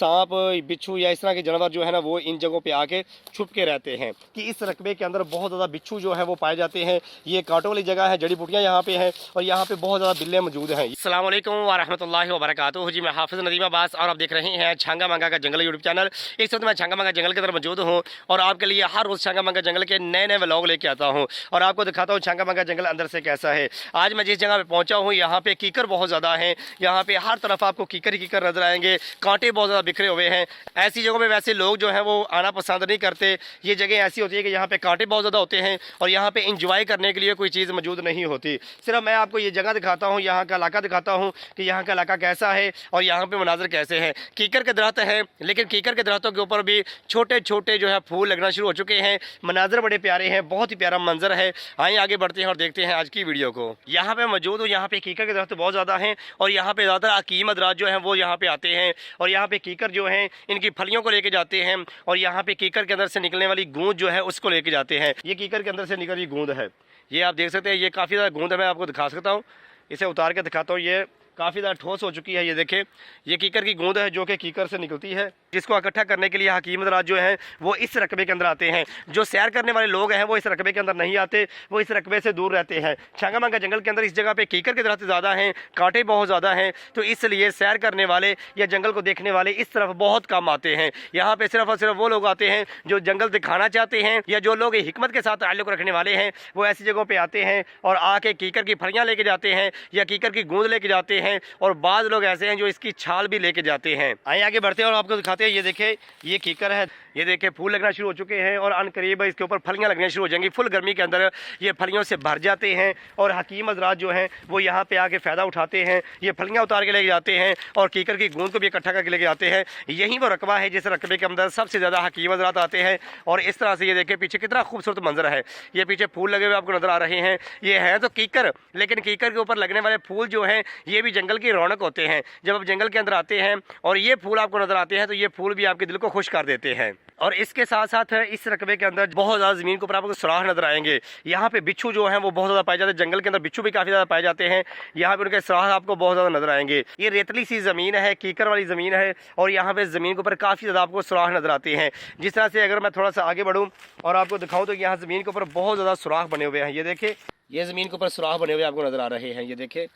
सांप, बिच्छू या इस तरह के जानवर जो है ना वो इन जगहों पे आके छुप के रहते हैं कि इस रकबे के अंदर बहुत ज़्यादा बिच्छू जो है वो पाए जाते हैं। ये कांटों वाली जगह है, जड़ी बूटियाँ यहाँ पे हैं और यहाँ पे बहुत ज़्यादा बिल्ले मौजूद हैं। अस्सलाम वालेकुम व रहमतुल्लाहि व बरकातुहू। जी मैं हाफिज़ नदीम अब्बास और आप देख रहे हैं छांगा मांगा का जंगल यूट्यूब चैनल। इस वक्त मैं छांगा मांगा जंगल के अंदर मौजूद हूँ और आपके लिए हर रोज़ छांगा मांगा जंगल के नए नए व्लॉग लेके आता हूँ और आपको दिखाता हूँ छांगा मांगा जंगल अंदर से कैसा है। आज मैं जिस जगह पे पहुँचा हूँ यहाँ पे कीकर बहुत ज़्यादा हैं। यहाँ पे हर तरफ आपको कीकर ही कीकर नजर आएंगे, कांटे बहुत ज़्यादा बिखरे हुए हैं। ऐसी जगहों पे वैसे लोग जो हैं वो आना पसंद नहीं करते। ये जगह ऐसी होती है कि यहाँ पे कांटे बहुत ज़्यादा होते हैं और यहाँ पे इंजॉय करने के लिए कोई चीज़ मौजूद नहीं होती। सिर्फ मैं आपको ये जगह दिखाता हूँ, यहाँ का इलाका दिखाता हूँ कि यहाँ का इलाका कैसा है और यहाँ पे मनाजर कैसे हैं। कीकर के दरख्त हैं, लेकिन कीकर के दरख्तों के ऊपर भी छोटे छोटे जो है फूल लगना शुरू हो चुके हैं। मनाजर बड़े प्यारे हैं, बहुत ही प्यारा मंजर है। आइए आगे बढ़ते हैं और देखते हैं आज की वीडियो को। यहाँ पे मौजूद हूँ, यहाँ पे कीकर के दरख्त बहुत ज़्यादा हैं और यहाँ पे ज़्यादा हकीम हज़रात जो हैं वो यहाँ पे आते हैं और यहाँ पे कीकर जो हैं इनकी फलियों को लेके जाते हैं और यहाँ पे कीकर के अंदर से निकलने वाली गूंद जो है उसको लेके जाते हैं। ये कीकर के अंदर से निकल रही गूंद है, ये आप देख सकते हैं। ये काफ़ी ज़्यादा गूंद है, मैं आपको दिखा सकता हूँ, इसे उतार के दिखाता हूँ। ये काफ़ी ज़्यादा ठोस हो चुकी है। ये देखें, ये कीकर की गूंद है जो कि कीकर से निकलती है, जिसको इकट्ठा करने के लिए हकीम हज़रात जो हैं वो इस रकबे के अंदर आते हैं। जो सैर करने वाले लोग हैं वो इस रकबे के अंदर नहीं आते, वो इस रकबे से दूर रहते हैं। छांगा मांगा जंगल के अंदर इस जगह पे कीकर के दरख्त ज़्यादा हैं, कांटे बहुत ज़्यादा हैं, तो इसलिए सैर करने वाले या जंगल को देखने वाले इस तरफ बहुत कम आते हैं। यहाँ पे सिर्फ और सिर्फ वो लोग आते हैं जो जंगल दिखाना चाहते हैं या जो लोग हिकमत के साथ ताल्लुक़ रखने वाले हैं, वो ऐसी जगहों पर आते हैं और आके कीकर की फलियाँ लेके जाते हैं या कीकर की गूंद लेके जाते हैं और बाद लोग ऐसे हैं जो इसकी छाल भी लेके जाते हैं। आइए आगे बढ़ते हैं और आपको दिखाते हैं। ये देखें, ये कीकर है, ये देखें फूल लगना शुरू हो चुके हैं और अनकरीब इसके ऊपर फलियां लगना शुरू हो जाएंगी। फुल गर्मी के अंदर ये फलियों से भर जाते हैं और हकीम हज़रात जो हैं वो यहाँ पे आके फ़ायदा उठाते हैं। ये फलियां उतार के लेके जाते हैं और कीकर की गूंद को भी इकट्ठा करके लेके जाते हैं। यही वो रकबा है जिस रकबे के अंदर सबसे ज़्यादा हकीम हज़रात आते हैं और इस तरह से ये देखें पीछे कितना खूबसूरत मंजर है। ये पीछे फूल लगे हुए आपको नज़र आ रहे हैं। ये हैं तो कीकर, लेकिन कीकर के ऊपर लगने वाले फूल जो हैं ये भी जंगल की रौनक होते हैं। जब आप जंगल के अंदर आते हैं और ये फूल आपको नजर आते हैं तो ये फूल भी आपके दिल को खुश कर देते हैं। और इसके साथ साथ इस रकबे के अंदर बहुत ज़्यादा ज़मीन के ऊपर आपको सुराख नजर आएंगे। यहाँ पे बिच्छू जो हैं वो बहुत ज़्यादा पाए जाते हैं, जंगल के अंदर बिच्छू भी काफ़ी ज़्यादा पाए जाते हैं। यहाँ पे उनके सुराख आपको बहुत ज़्यादा नजर आएंगे। ये रेतली सी ज़मीन है, कीकर वाली ज़मीन है और यहाँ पे ज़मीन के ऊपर काफ़ी ज़्यादा आपको सुराख नजर आते हैं। जिस तरह से अगर मैं थोड़ा सा आगे बढ़ूँ और आपको दिखाऊँ तो यहाँ ज़मीन के ऊपर बहुत ज़्यादा सुराख बने हुए हैं। ये देखें, ये ज़मीन के ऊपर सुराख बने हुए आपको नजर आ रहे हैं। ये देखें,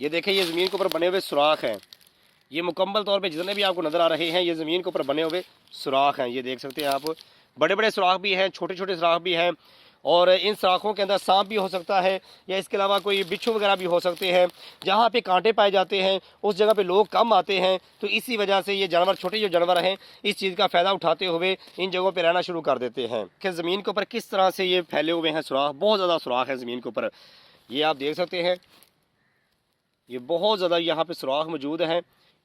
ये देखें, ये ज़मीन के ऊपर बने हुए सुराख हैं। ये मुकम्मल तौर पे जितने भी आपको नज़र आ रहे हैं ये ज़मीन के ऊपर बने हुए सुराख हैं। ये देख सकते हैं आप, बड़े बड़े सुराख भी हैं, छोटे छोटे सुराख भी हैं और इन सुराखों के अंदर सांप भी हो सकता है या इसके अलावा कोई बिच्छू वगैरह भी हो सकते हैं। जहाँ पे कांटे पाए जाते हैं उस जगह पे लोग कम आते हैं, तो इसी वजह से ये जानवर, छोटे जो जानवर हैं, इस चीज़ का फ़ायदा उठाते हुए इन जगहों पे रहना शुरू कर देते हैं। कि ज़मीन के ऊपर किस तरह से ये फैले हुए हैं सुराख, बहुत ज़्यादा सुराख है ज़मीन के ऊपर। ये आप देख सकते हैं, ये बहुत ज़्यादा यहाँ पे सुराख मौजूद हैं।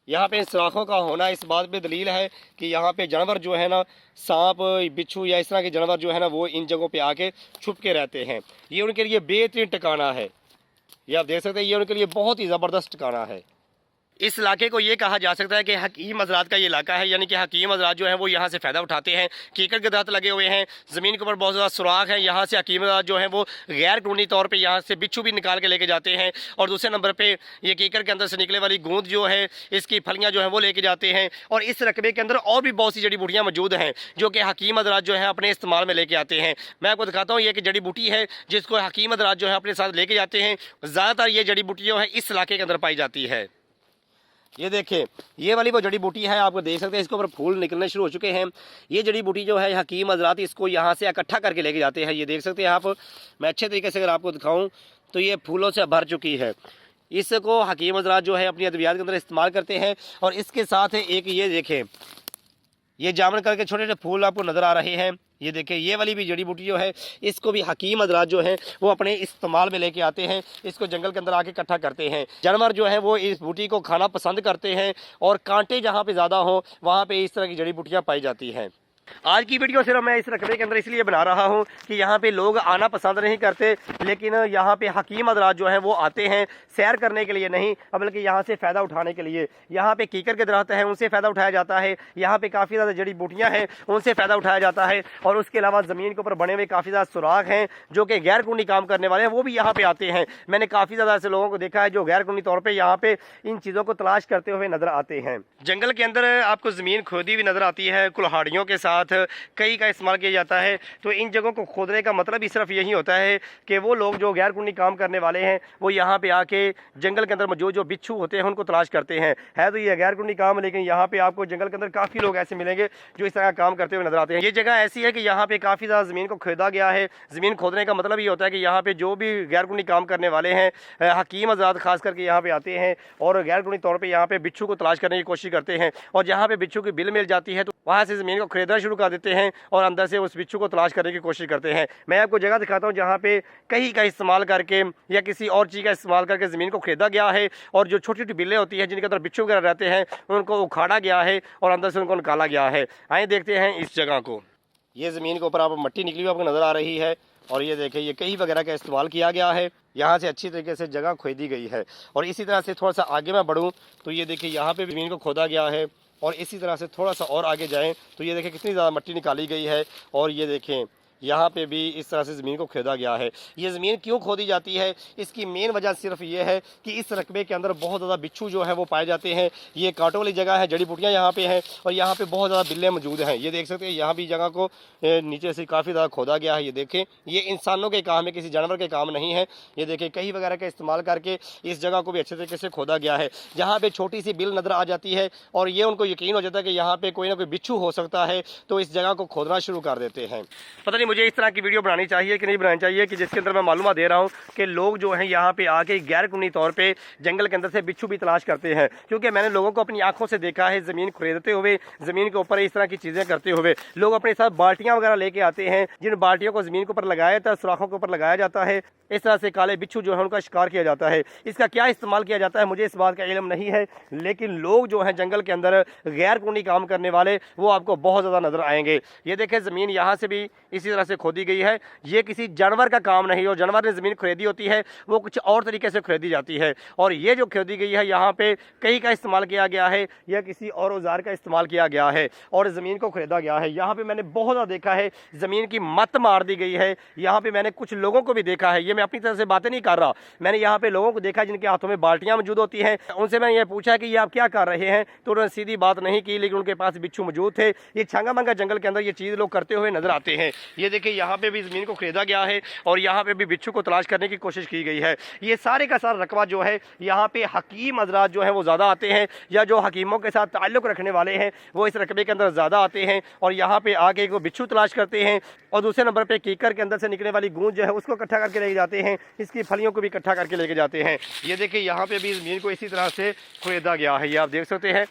यहाँ पे इन सुराखों का होना इस बात पे दलील है कि यहाँ पे जानवर जो है ना, सांप, बिच्छू या इस तरह के जानवर जो है ना वो इन जगहों पे आके छुप के रहते हैं। ये उनके लिए बेहतरीन ठिकाना है। ये आप देख सकते हैं, ये उनके लिए बहुत ही ज़बरदस्त ठिकाना है। इस इलाके को ये कहा जा सकता है कि हकीम हज़रात का ये इलाका है, यानी कि हकीम हज़रात जो है वो यहाँ से फ़ायदा उठाते हैं। कीकर के दरख्त लगे हुए हैं, ज़मीन के ऊपर बहुत ज़्यादा सुराख है। यहाँ से हकीम हज़रात जो है वो गैर कानूनी तौर पे यहाँ से बिच्छू भी निकाल के लेके जाते हैं और दूसरे नंबर पे ये कीकर के अंदर से निकले वाली गूंद जो है, इसकी फलियाँ जो है वो लेके जाते हैं। और इस रकबे के अंदर और भी बहुत सी जड़ी बूटियाँ मौजूद हैं जो कि हकीम हज़रात जो है अपने इस्तेमाल में लेके आते हैं। मैं आपको दिखाता हूँ, ये कि जड़ी बूटी है जिसको हकीम हज़रात जो है अपने साथ लेके जाते हैं। ज़्यादातर ये जड़ी बूटी जो है इस इलाके के अंदर पाई जाती है। ये देखें, ये वाली वो जड़ी बूटी है, आपको देख सकते हैं इसके ऊपर फूल निकलने शुरू हो चुके हैं। ये जड़ी बूटी जो है हकीम हज़रात इसको यहाँ से इकट्ठा करके लेके जाते हैं। ये देख सकते हैं आप, मैं अच्छे तरीके से अगर आपको दिखाऊं तो ये फूलों से भर चुकी है। इसको हकीम हज़रात जो है अपनी अद्वियात के अंदर इस्तेमाल करते हैं। और इसके साथ एक ये देखें, ये जामुन कलर के छोटे छोटे फूल आपको नज़र आ रहे हैं। ये देखें, ये वाली भी जड़ी बूटी जो है इसको भी हकीम हज़रात जो है वो अपने इस्तेमाल में लेके आते हैं। इसको जंगल के अंदर आके इकट्ठा करते हैं। जानवर जो है वो इस बूटी को खाना पसंद करते हैं और कांटे जहाँ पे ज़्यादा हों वहाँ पे इस तरह की जड़ी बूटियाँ पाई जाती हैं। आज की वीडियो सिर्फ मैं इस रकबे के अंदर इसलिए बना रहा हूँ कि यहाँ पे लोग आना पसंद नहीं करते, लेकिन यहाँ पे हकीम हज़रात जो हैं वो आते हैं सैर करने के लिए नहीं, बल्कि यहाँ से फ़ायदा उठाने के लिए। यहाँ पे कीकर के दरख्त हैं, उनसे फ़ायदा उठाया जाता है। यहाँ पे काफ़ी ज़्यादा जड़ी बूटियाँ हैं, उनसे फ़ायदा उठाया जाता है। और उसके अलावा ज़मीन के ऊपर बने हुए काफ़ी ज़्यादा सुराख हैं जो कि गैर कानूनी काम करने वाले हैं, वो भी यहाँ पर आते हैं। मैंने काफ़ी ज़्यादा ऐसे लोगों को देखा है जो गैर कानूनी तौर पर यहाँ पर इन चीज़ों को तलाश करते हुए नज़र आते हैं। जंगल के अंदर आपको ज़मीन खोदी हुई नज़र आती है, कुल्हाड़ियों के साथ कई का इस्तेमाल किया जाता है। तो इन जगहों को खोदने का मतलब ही सिर्फ यही होता है कि वो लोग जो गैर कानूनी काम करने वाले हैं वो यहाँ पे आके जंगल के अंदर मौजूद जो बिच्छू होते हैं उनको तलाश करते हैं। है तो ये गैर कानूनी काम, लेकिन यहाँ पे आपको जंगल के अंदर काफ़ी लोग ऐसे मिलेंगे जो इस तरह काम करते हुए नजर आते हैं। ये जगह ऐसी है कि यहाँ पे काफ़ी ज़्यादा ज़मीन को खोदा गया है। ज़मीन खोदने का मतलब ये होता है कि यहाँ पे जो भी गैर कानूनी काम करने वाले हैं, हकीम हज़रात खास करके यहाँ पे आते हैं और गैर कानूनी तौर पर यहाँ पे बिच्छू को तलाश करने की कोशिश करते हैं। और जहाँ पे बिच्छू की बिल मिल जाती है तो वहाँ से ज़मीन को खरीदना शुरू कर देते हैं और अंदर से उस बिच्छू को तलाश करने की कोशिश करते हैं। मैं आपको जगह दिखाता हूँ जहाँ पे कहीं का इस्तेमाल करके या किसी और चीज़ का इस्तेमाल करके ज़मीन को खरीदा गया है और जो छोटी छोटी बिल्लें होती हैं जिनके अंदर बिच्छू वगैरह रहते हैं उनको उखाड़ा गया है और अंदर से उनको निकाला गया है। आइए देखते हैं इस जगह को। ये ज़मीन के ऊपर आप मट्टी निकली हुई आपको नज़र आ रही है और ये देखें ये कहीं वगैरह का इस्तेमाल किया गया है। यहाँ से अच्छी तरीके से जगह खोदी गई है। और इसी तरह से थोड़ा सा आगे मैं बढ़ूँ तो ये देखिए यहाँ पे ज़मीन को खोदा गया है और इसी तरह से थोड़ा सा और आगे जाएं तो ये देखें कितनी ज़्यादा मट्टी निकाली गई है। और ये देखें यहाँ पे भी इस तरह से ज़मीन को खोदा गया है। ये ज़मीन क्यों खोदी जाती है, इसकी मेन वजह सिर्फ ये है कि इस रकबे के अंदर बहुत ज़्यादा बिच्छू जो है वो पाए जाते हैं। ये कांटों वाली जगह है, जड़ी बूटियाँ यहाँ पे हैं और यहाँ पे बहुत ज़्यादा बिल्लें मौजूद हैं। ये देख सकते हैं यहाँ भी जगह को नीचे से काफ़ी ज़्यादा खोदा गया है। ये देखें ये इंसानों के काम है, किसी जानवर के काम नहीं है। ये देखें कहीं वगैरह का इस्तेमाल करके इस जगह को भी अच्छे तरीके से खोदा गया है। जहाँ पर छोटी सी बिल नज़र आ जाती है और ये उनको यकीन हो जाता है कि यहाँ पर कोई ना कोई बिच्छू हो सकता है, तो इस जगह को खोदना शुरू कर देते हैं। पता नहीं मुझे इस तरह की वीडियो बनानी चाहिए कि नहीं बनानी चाहिए कि जिसके अंदर मैं मालूमात दे रहा हूँ कि लोग जो हैं यहाँ पे आके गैर कानूनी तौर पे जंगल के अंदर से बिच्छू भी तलाश करते हैं। क्योंकि मैंने लोगों को अपनी आंखों से देखा है ज़मीन खरीदते हुए, ज़मीन के ऊपर इस तरह की चीज़ें करते हुए। लोग अपने साथ बाल्टियाँ वगैरह लेके आते हैं, जिन बाल्टियों को ज़मीन के ऊपर लगाया जाता है, सुराखों के ऊपर लगाया जाता है। इस तरह से काले बिच्छू जो है उनका शिकार किया जाता है। इसका क्या इस्तेमाल किया जाता है मुझे इस बात का इल्म नहीं है, लेकिन लोग जो हैं जंगल के अंदर गैर कानूनी काम करने वाले वो आपको बहुत ज़्यादा नज़र आएंगे। ये देखें ज़मीन यहाँ से भी इसी तरह से खोदी गई है। ये किसी जानवर का काम नहीं, और जानवर ने ज़मीन खरीदी होती है वो कुछ और तरीके से खरीदी जाती है। और ये जो खरीदी गई है यहाँ पे कहीं का इस्तेमाल किया गया है या किसी और औजार का इस्तेमाल किया गया है और ज़मीन को खरीदा गया है। यहाँ पे मैंने बहुत ज़्यादा देखा है ज़मीन की मत मार दी गई है। यहाँ पे मैंने कुछ लोगों को भी देखा है, ये मैं अपनी तरफ से बातें नहीं कर रहा, मैंने यहाँ पे लोगों को देखा जिनके हाथों में बाल्टियाँ मौजूद होती हैं। उनसे मैंने ये पूछा कि ये आप क्या कर रहे हैं, तो उन्होंने सीधी बात नहीं की, लेकिन उनके पास बिच्छू मौजूद थे। ये छांगा मांगा जंगल के अंदर ये चीज़ लोग करते हुए नजर आते हैं। ये देखिए यहाँ पे भी ज़मीन को खरीदा गया है और यहाँ पे भी बिच्छू को तलाश करने की कोशिश की गई है। ये सारे का सारा रकबा जो है यहाँ पे हकीम हज़रात जो है वो ज़्यादा आते हैं, या जो हकीमों के साथ ताल्लुक़ रखने वाले हैं वो इस रकबे के अंदर ज़्यादा आते हैं और यहाँ पे आके वो बिच्छू तलाश करते हैं। और दूसरे नंबर पे कीकर के अंदर से निकलने वाली गूंज जो है उसको इकट्ठा करके लेके जाते हैं, इसकी फलियों को भी इकट्ठा करके लेके जाते हैं। ये देखिए यहाँ पे भी ज़मीन को इसी तरह से खरीदा गया है, ये आप देख सकते हैं।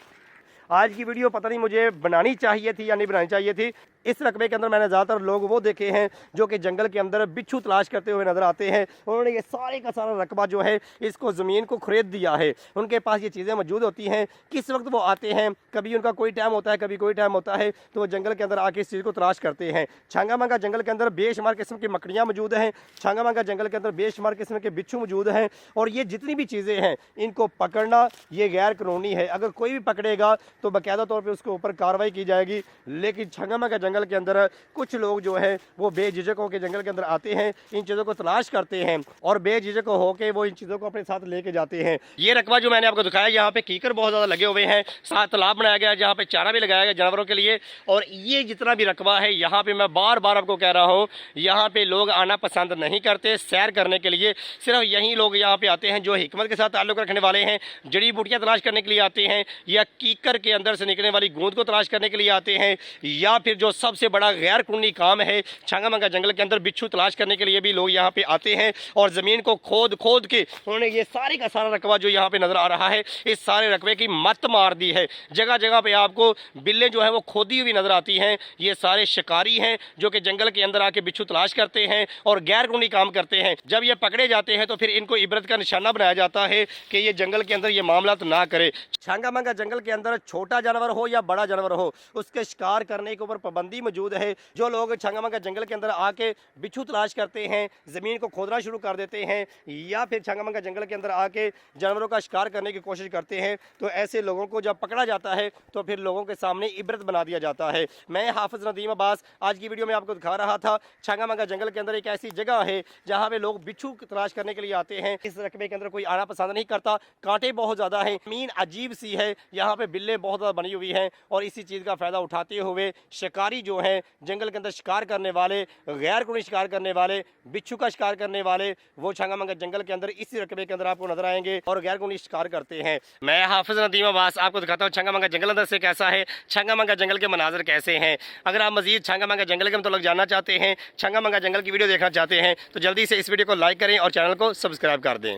आज की वीडियो पता नहीं मुझे बनानी चाहिए थी या नहीं बनानी चाहिए थी। इस रकबे के अंदर मैंने ज़्यादातर लोग वो देखे हैं जो कि जंगल के अंदर बिच्छू तलाश करते हुए नज़र आते हैं। उन्होंने ये सारे का सारा रकबा जो है इसको ज़मीन को खरीद दिया है। उनके पास ये चीज़ें मौजूद होती हैं, किस वक्त वो आते हैं, कभी उनका कोई टाइम होता है कभी कोई टाइम होता है, तो वो जंगल के अंदर आके इस चीज़ को तलाश करते हैं। छांगा मांगा जंगल के अंदर बेशुमार किस्म की मकड़ियाँ मौजूद हैं, छांगा मांगा जंगल के अंदर बेशुमार किस्म के बिच्छू मौजूद हैं। और ये जितनी भी चीज़ें हैं इनको पकड़ना ये गैर कानूनी है। अगर कोई भी पकड़ेगा तो बाकायदा तौर पर उसके ऊपर कार्रवाई की जाएगी। लेकिन छांगा मांगा जंगल के अंदर कुछ लोग जो है वो बेझिझक होकर जंगल के अंदर आते हैं, इन चीज़ों को तलाश करते हैं और बेझिझक होकर वो इन चीज़ों को अपने साथ लेके जाते हैं। ये रकबा जो मैंने आपको दिखाया, यहाँ पे कीकर बहुत ज़्यादा लगे हुए हैं, साथ तालाब बनाया गया है जहाँ पे चारा भी लगाया गया जानवरों के लिए। और ये जितना भी रकबा है यहाँ पे मैं बार बार आपको कह रहा हूँ, यहाँ पे लोग आना पसंद नहीं करते सैर करने के लिए। सिर्फ यही लोग यहाँ पे आते हैं जो हिकमत के साथ ताल्लुक़ रखने वाले हैं, जड़ी बूटियाँ तलाश करने के लिए आते हैं, या कीकर के अंदर से निकलने वाली गूंद को तलाश करने के लिए आते हैं, या फिर जो सबसे बड़ा गैर कानूनी काम है छांगा मांगा जंगल के अंदर बिच्छू तलाश करने के लिए भी लोग यहाँ पे आते हैं। और ज़मीन को खोद खोद के उन्होंने ये सारे का सारा रकबा जो यहाँ पे नज़र आ रहा है, इस सारे रकबे की मत मार दी है। जगह जगह पे आपको बिल्लें जो है वो खोदी हुई नज़र आती हैं। ये सारे शिकारी हैं जो कि जंगल के अंदर आके बिच्छू तलाश करते हैं और गैर कानूनी काम करते हैं। जब ये पकड़े जाते हैं तो फिर इनको इबरत का निशाना बनाया जाता है कि ये जंगल के अंदर ये मामला ना करे। छांगा मांगा जंगल के अंदर छोटा जानवर हो या बड़ा जानवर हो, उसके शिकार करने के ऊपर पाबंदी पाबंदी मौजूद है। जो लोग छंगामंगा जंगल के अंदर आके बिच्छू तलाश करते हैं, ज़मीन को खोदना शुरू कर देते हैं या फिर छंगामंगा जंगल के अंदर आके जानवरों का शिकार करने की कोशिश करते हैं, तो ऐसे लोगों को जब पकड़ा जाता है तो फिर लोगों के सामने इबरत बना दिया जाता है। मैं हाफिज़ नदीम अब्बास आज की वीडियो में आपको दिखा रहा था छंगामंगा जंगल के अंदर एक ऐसी जगह है जहाँ पे लोग बिच्छू तलाश करने के लिए आते हैं। इस रकबे के अंदर कोई आना पसंद नहीं करता, कांटे बहुत ज़्यादा हैं, ज़मीन अजीब सी है, यहाँ पे बिल्ले बहुत ज़्यादा बनी हुई हैं और इसी चीज़ का फ़ायदा उठाते हुए शिकारी जो हैं जंगल के अंदर शिकार करने वाले, गैर कानूनी शिकार करने वाले, बिच्छू का शिकार करने वाले, वो छंगामंगा जंगल के अंदर इसी रकबे के अंदर आपको नजर आएंगे और गैर कानूनी शिकार करते हैं। मैं हाफिज़ नदीम अब्बास आपको दिखाता हूँ छंगामंगा जंगल अंदर से कैसा है, छंगामंगा जंगल के मनाजर कैसे हैं। अगर आप मजीद छंगामंगा जंगल के मतलब जानना चाहते हैं, छंगामंगा जंगल की वीडियो देखना चाहते हैं, तो जल्दी से इस वीडियो को लाइक करें और चैनल को सब्सक्राइब कर दें।